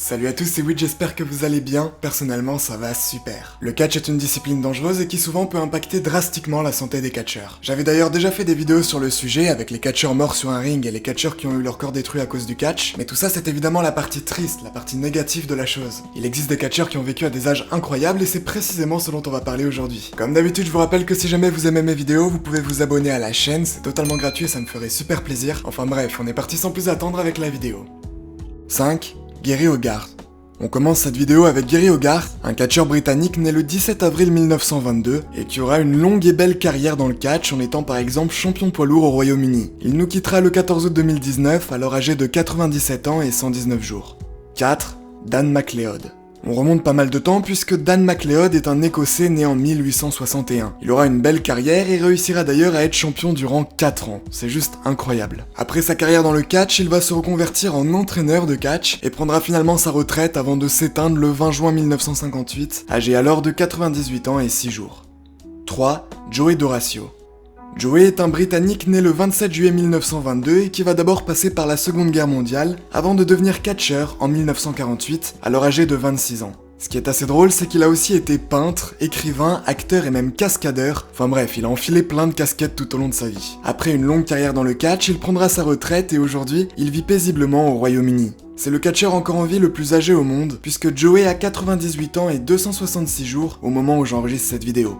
Salut à tous, c'est Wiz, j'espère que vous allez bien. Personnellement, ça va super. Le catch est une discipline dangereuse et qui souvent peut impacter drastiquement la santé des catcheurs. J'avais d'ailleurs déjà fait des vidéos sur le sujet avec les catcheurs morts sur un ring et les catcheurs qui ont eu leur corps détruit à cause du catch, mais tout ça c'est évidemment la partie triste, la partie négative de la chose. Il existe des catcheurs qui ont vécu à des âges incroyables et c'est précisément ce dont on va parler aujourd'hui. Comme d'habitude, je vous rappelle que si jamais vous aimez mes vidéos, vous pouvez vous abonner à la chaîne, c'est totalement gratuit et ça me ferait super plaisir. Enfin bref, on est parti sans plus attendre avec la vidéo. 5. Gary Hogarth. On commence cette vidéo avec Gary Hogarth, un catcheur britannique né le 17 avril 1922 et qui aura une longue et belle carrière dans le catch en étant par exemple champion poids lourd au Royaume-Uni. Il nous quittera le 14 août 2019, alors âgé de 97 ans et 119 jours. 4. Dan McLeod. On remonte pas mal de temps puisque Dan McLeod est un Écossais né en 1861. Il aura une belle carrière et réussira d'ailleurs à être champion durant 4 ans. C'est juste incroyable. Après sa carrière dans le catch, il va se reconvertir en entraîneur de catch et prendra finalement sa retraite avant de s'éteindre le 20 juin 1958, âgé alors de 98 ans et 6 jours. 3. Joey Doracio. Joey est un Britannique né le 27 juillet 1922 et qui va d'abord passer par la Seconde Guerre mondiale avant de devenir catcheur en 1948, alors âgé de 26 ans. Ce qui est assez drôle, c'est qu'il a aussi été peintre, écrivain, acteur et même cascadeur. Enfin bref, il a enfilé plein de casquettes tout au long de sa vie. Après une longue carrière dans le catch, il prendra sa retraite et aujourd'hui, il vit paisiblement au Royaume-Uni. C'est le catcheur encore en vie le plus âgé au monde, puisque Joey a 98 ans et 266 jours au moment où j'enregistre cette vidéo.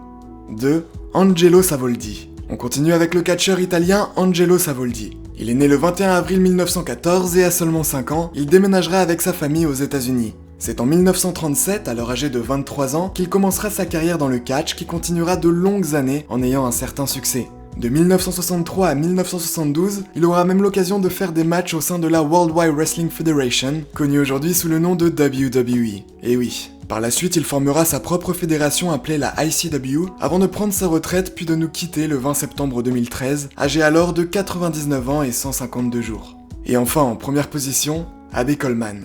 2. Angelo Savoldi. On continue avec le catcheur italien Angelo Savoldi. Il est né le 21 avril 1914 et à seulement 5 ans, il déménagera avec sa famille aux États-Unis. C'est en 1937, alors âgé de 23 ans, qu'il commencera sa carrière dans le catch qui continuera de longues années en ayant un certain succès. De 1963 à 1972, il aura même l'occasion de faire des matchs au sein de la World Wide Wrestling Federation, connue aujourd'hui sous le nom de WWE. Et oui. Par la suite, il formera sa propre fédération appelée la ICW, avant de prendre sa retraite puis de nous quitter le 20 septembre 2013, âgé alors de 99 ans et 152 jours. Et enfin, en première position, Abe Coleman.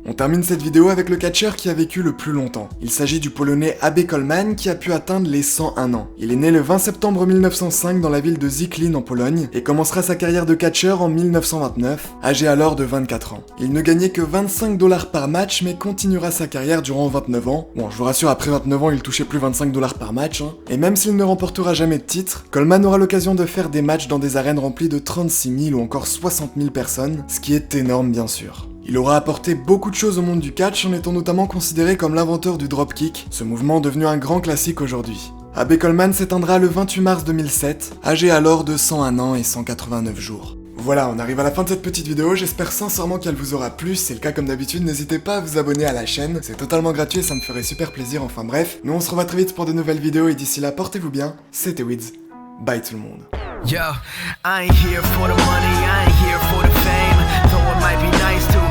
On termine cette vidéo avec le catcheur qui a vécu le plus longtemps. Il s'agit du Polonais Abe Coleman qui a pu atteindre les 101 ans. Il est né le 20 septembre 1905 dans la ville de Zicklin en Pologne et commencera sa carrière de catcheur en 1929, âgé alors de 24 ans. Il ne gagnait que 25 $ par match mais continuera sa carrière durant 29 ans. Bon, je vous rassure, après 29 ans, il touchait plus 25 $ par match. Et même s'il ne remportera jamais de titre, Coleman aura l'occasion de faire des matchs dans des arènes remplies de 36 000 ou encore 60 000 personnes, ce qui est énorme bien sûr. Il aura apporté beaucoup de choses au monde du catch en étant notamment considéré comme l'inventeur du dropkick, ce mouvement devenu un grand classique aujourd'hui. Abe Coleman s'éteindra le 28 mars 2007, âgé alors de 101 ans et 189 jours. Voilà, on arrive à la fin de cette petite vidéo, j'espère sincèrement qu'elle vous aura plu, si c'est le cas comme d'habitude, n'hésitez pas à vous abonner à la chaîne, c'est totalement gratuit et ça me ferait super plaisir, enfin bref. Nous on se revoit très vite pour de nouvelles vidéos et d'ici là, portez-vous bien, c'était Wiz, bye tout le monde. Yo, I ain't here for the money, I ain't here for the fame, though it might be nice to